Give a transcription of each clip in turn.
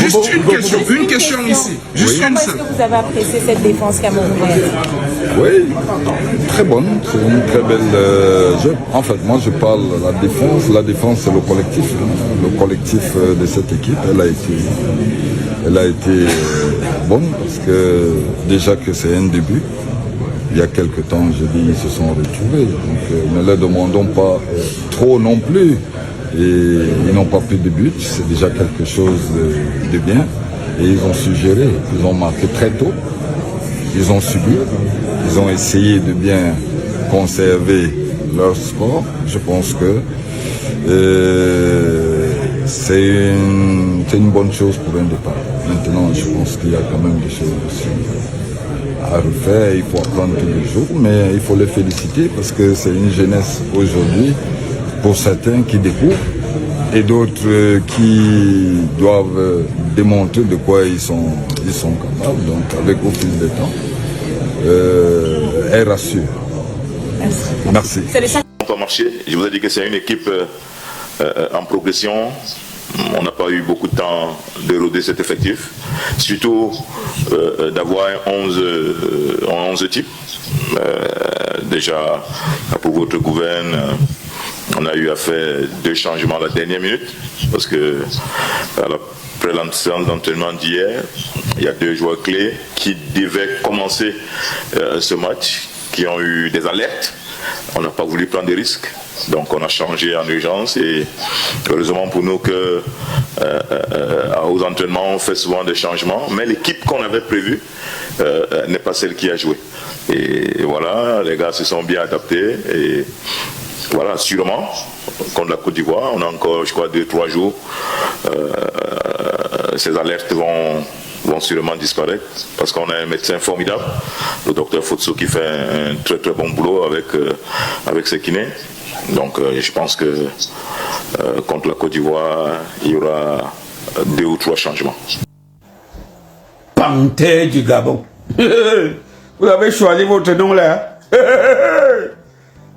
Juste une question ici. Juste une seule. Comment est-ce que vous avez apprécié cette défense camerounaise? Oui, très bonne. C'est une très belle jeu. En fait, moi je parle de la défense. La défense, c'est le collectif. Le collectif de cette équipe, elle a été bonne parce que déjà que c'est un début. Il y a quelques temps, je dis, ils se sont retrouvés. Donc ne leur demandons pas trop non plus. Et ils n'ont pas pris de but, c'est déjà quelque chose de bien. Et ils ont su gérer, ils ont marqué très tôt. Ils ont subi, ils ont essayé de bien conserver leur sport. Je pense que c'est une bonne chose pour un départ. Maintenant, je pense qu'il y a quand même des choses aussi à refaire. Il faut apprendre tous les jours, mais il faut les féliciter parce que c'est une jeunesse aujourd'hui, pour certains qui découvrent, et d'autres qui doivent démontrer de quoi ils sont capables. Donc avec au fil du temps, elle rassure. Merci. On va marcher. Je vous ai dit que c'est une équipe en progression. On n'a pas eu beaucoup de temps d'éroder cet effectif. Surtout d'avoir 11 types. Déjà, pour votre gouverne, on a eu à faire 2 changements à la dernière minute. Parce que après l'entraînement d'entraînement d'hier, il y a 2 joueurs clés qui devaient commencer ce match, qui ont eu des alertes. On n'a pas voulu prendre des risques. Donc on a changé en urgence et heureusement pour nous que aux entraînements on fait souvent des changements, mais l'équipe qu'on avait prévue n'est pas celle qui a joué. Et voilà, les gars se sont bien adaptés et voilà, sûrement contre la Côte d'Ivoire, on a encore je crois 2-3 jours, ces alertes vont sûrement disparaître parce qu'on a un médecin formidable, le docteur Fotso, qui fait un très très bon boulot avec ses kinés. Donc je pense que contre la Côte d'Ivoire, il y aura 2 ou 3 changements. Panthère du Gabon. Vous avez choisi votre nom là.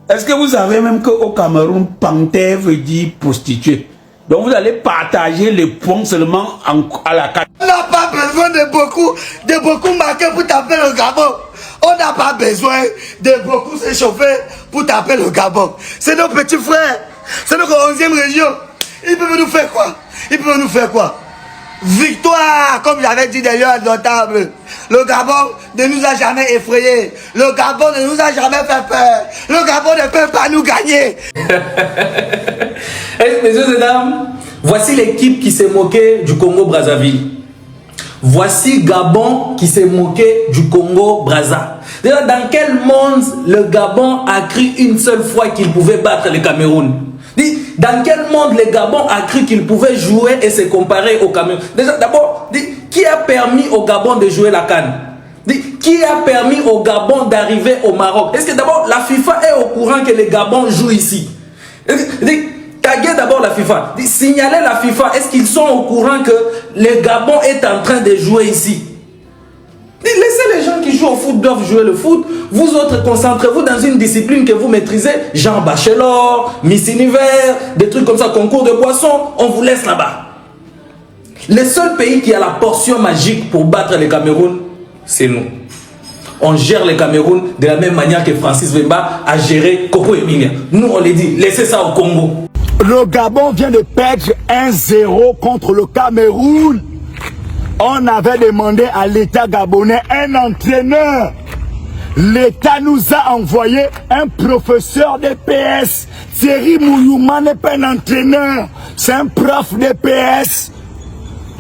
Est-ce que vous savez même qu'au Cameroun, panthère veut dire prostituée? Donc vous allez partager les points seulement à la carte. On n'a pas besoin de beaucoup marquer pour taper le Gabon. On n'a pas besoin de beaucoup s'échauffer pour taper le Gabon. C'est nos petits frères. C'est notre 11e région. Ils peuvent nous faire quoi? Ils peuvent nous faire quoi? Victoire, comme j'avais dit d'ailleurs à table. Le Gabon ne nous a jamais effrayés. Le Gabon ne nous a jamais fait peur. Le Gabon ne peut pas nous gagner. Messieurs et dames, voici l'équipe qui s'est moquée du Congo-Brazzaville. Voici Gabon qui s'est moqué du Congo-Brazza. Dans quel monde le Gabon a cru une seule fois qu'il pouvait battre le Cameroun? Dans quel monde le Gabon a cru qu'il pouvait jouer et se comparer au Cameroun? D'abord, qui a permis au Gabon de jouer la CAN? Qui a permis au Gabon d'arriver au Maroc? Est-ce que d'abord la FIFA est au courant que le Gabon joue ici? Taguez d'abord la FIFA. Signalez la FIFA. Est-ce qu'ils sont au courant que le Gabon est en train de jouer ici? Laissez les gens qui jouent au foot doivent jouer le foot. Vous autres, concentrez-vous dans une discipline que vous maîtrisez. Jean Bachelor, Miss Univers, des trucs comme ça, concours de boissons. On vous laisse là-bas. Le seul pays qui a la portion magique pour battre le Cameroun, c'est nous. On gère le Cameroun de la même manière que Francis Vemba a géré Coco Emilia. Nous, on les dit, laissez ça au Congo. Le Gabon vient de perdre 1-0 contre le Cameroun. On avait demandé à l'État gabonais un entraîneur. L'État nous a envoyé un professeur de PS. Thierry Mouyouma n'est pas un entraîneur, c'est un prof de PS.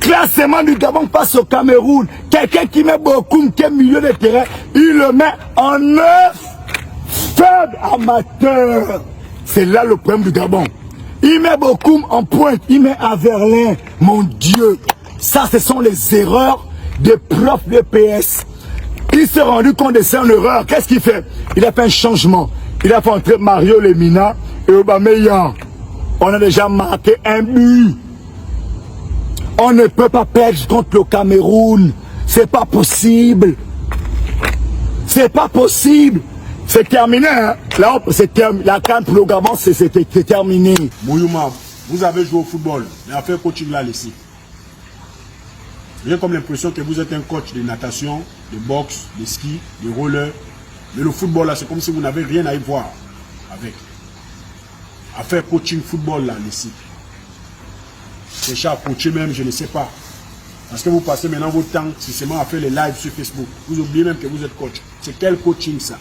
Classement du Gabon face au Cameroun. Quelqu'un qui met beaucoup, qui est milieu de terrain, il le met en 9. Faible amateur. C'est là le problème du Gabon. Il met beaucoup en pointe, il met Averlin. Mon Dieu. Ça, ce sont les erreurs des profs de PS. Il s'est rendu compte de son erreur. Qu'est-ce qu'il fait? Il a fait un changement. Il a fait entrer Mario Lemina et Aubameyang. On a déjà marqué un but. On ne peut pas perdre contre le Cameroun. C'est pas possible. C'est pas possible. C'est terminé. Hein? Là, la CAN pour le Gabon, c'est terminé. Mouyouma, vous avez joué au football, mais en fait, coaching là, ici. J'ai comme l'impression que vous êtes un coach de natation, de boxe, de ski, de roller. Mais le football, là, c'est comme si vous n'avez rien à y voir avec. À faire coaching football, là, ici. Chercher à coacher même, je ne sais pas. Parce que vous passez maintenant votre temps, seulement à faire les lives sur Facebook. Vous oubliez même que vous êtes coach. C'est quel coaching, ça?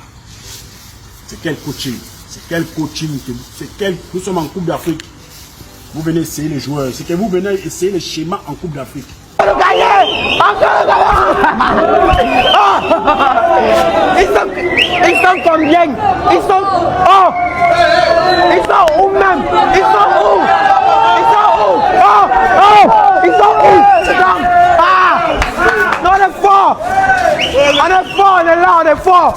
C'est quel coaching? C'est quel coaching? Nous sommes en Coupe d'Afrique. Vous venez essayer les joueurs. C'est que vous venez essayer les schémas en Coupe d'Afrique. Ils sont combien? Ils sont où même? Ils sont où? Ils sont où? Non, on est fort! On est là, on est fort!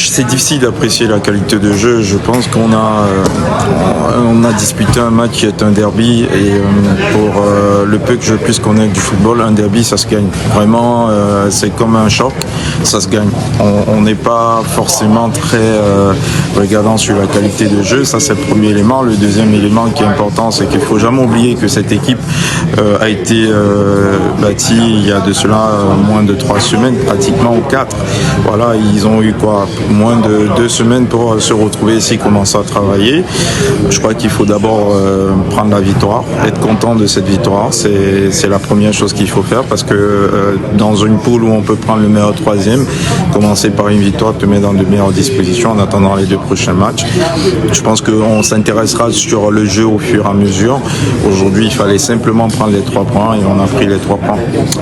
C'est difficile d'apprécier la qualité de jeu. Je pense qu'on a disputé un match qui est un derby et pour le peu que je puisse connaître du football, un derby ça se gagne. Vraiment, c'est comme un choc, ça se gagne. On n'est pas forcément très regardant sur la qualité de jeu, ça c'est le premier élément. Le deuxième élément qui est important, c'est qu'il ne faut jamais oublier que cette équipe a été bâtie il y a de cela moins de 3 semaines, pratiquement ou 4. Voilà, ils ont eu quoi, moins de 2 semaines pour se retrouver ici, commencer à travailler. Je crois qu'il faut d'abord prendre la victoire, être content de cette victoire. C'est la première chose qu'il faut faire parce que dans une poule où on peut prendre le meilleur troisième, commencer par une victoire te met dans de meilleures dispositions en attendant les 2 prochains matchs. Je pense qu'on s'intéressera sur le jeu au fur et à mesure. Aujourd'hui, il fallait simplement prendre les 3 points et on a pris les 3 points.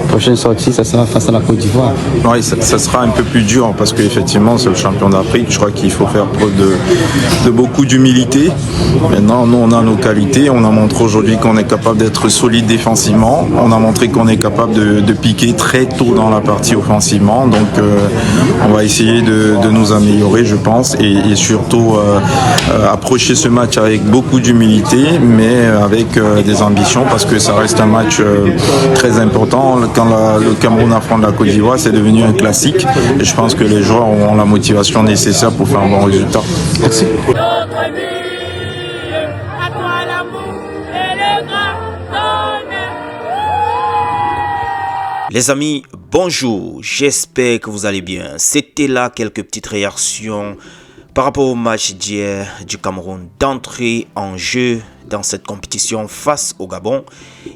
Prochaine sortie, ça sera face à la Côte d'Ivoire. Oui, ça sera un peu plus dur parce qu'effectivement, c'est le champion d'Afrique. Je crois qu'il faut faire preuve de beaucoup d'humilité. Maintenant, nous, on a nos qualités. On a montré aujourd'hui qu'on est capable d'être solide défensivement. On a montré qu'on est capable de piquer très tôt dans la partie offensivement. Donc, on va essayer de nous améliorer, je pense, et surtout approcher ce match avec beaucoup d'humilité, mais avec des ambitions parce que ça reste un match très important. Quand le Cameroun affronte la Côte d'Ivoire, c'est devenu un classique. Et je pense que les joueurs auront la motivation nécessaire pour faire un bon résultat. Merci. Les amis, bonjour, j'espère que vous allez bien. C'était là quelques petites réactions par rapport au match d'hier du Cameroun d'entrée en jeu dans cette compétition face au Gabon.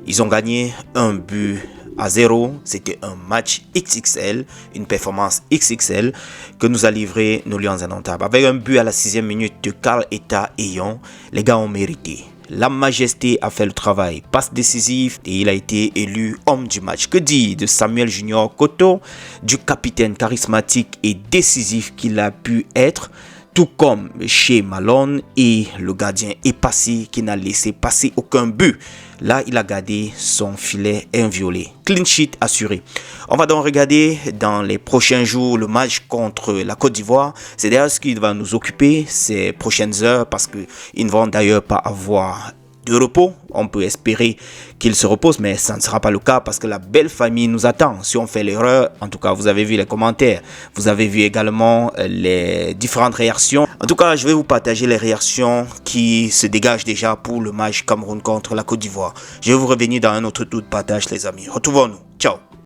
Ils ont gagné 1-0. C'était un match XXL, une performance XXL que nous a livré nos Lions indomptables. Avec un but à la 6e minute de Karl Eta Eyon, les gars ont mérité. La Majesté a fait le travail, passe décisive et il a été élu homme du match. Que dire de Samuel Junior Koto, du capitaine charismatique et décisif qu'il a pu être, tout comme chez Malone et le gardien Epassi qui n'a laissé passer aucun but. Là, il a gardé son filet inviolé. Clean sheet assuré. On va donc regarder dans les prochains jours le match contre la Côte d'Ivoire. C'est d'ailleurs ce qui va nous occuper ces prochaines heures parce qu'ils ne vont d'ailleurs pas avoir de repos. On peut espérer qu'il se repose, mais ça ne sera pas le cas parce que la belle famille nous attend. Si on fait l'erreur, en tout cas, vous avez vu les commentaires, vous avez vu également les différentes réactions. En tout cas, je vais vous partager les réactions qui se dégagent déjà pour le match Cameroun contre la Côte d'Ivoire. Je vais vous revenir dans un autre tour de partage, les amis. Retrouvons-nous. Ciao.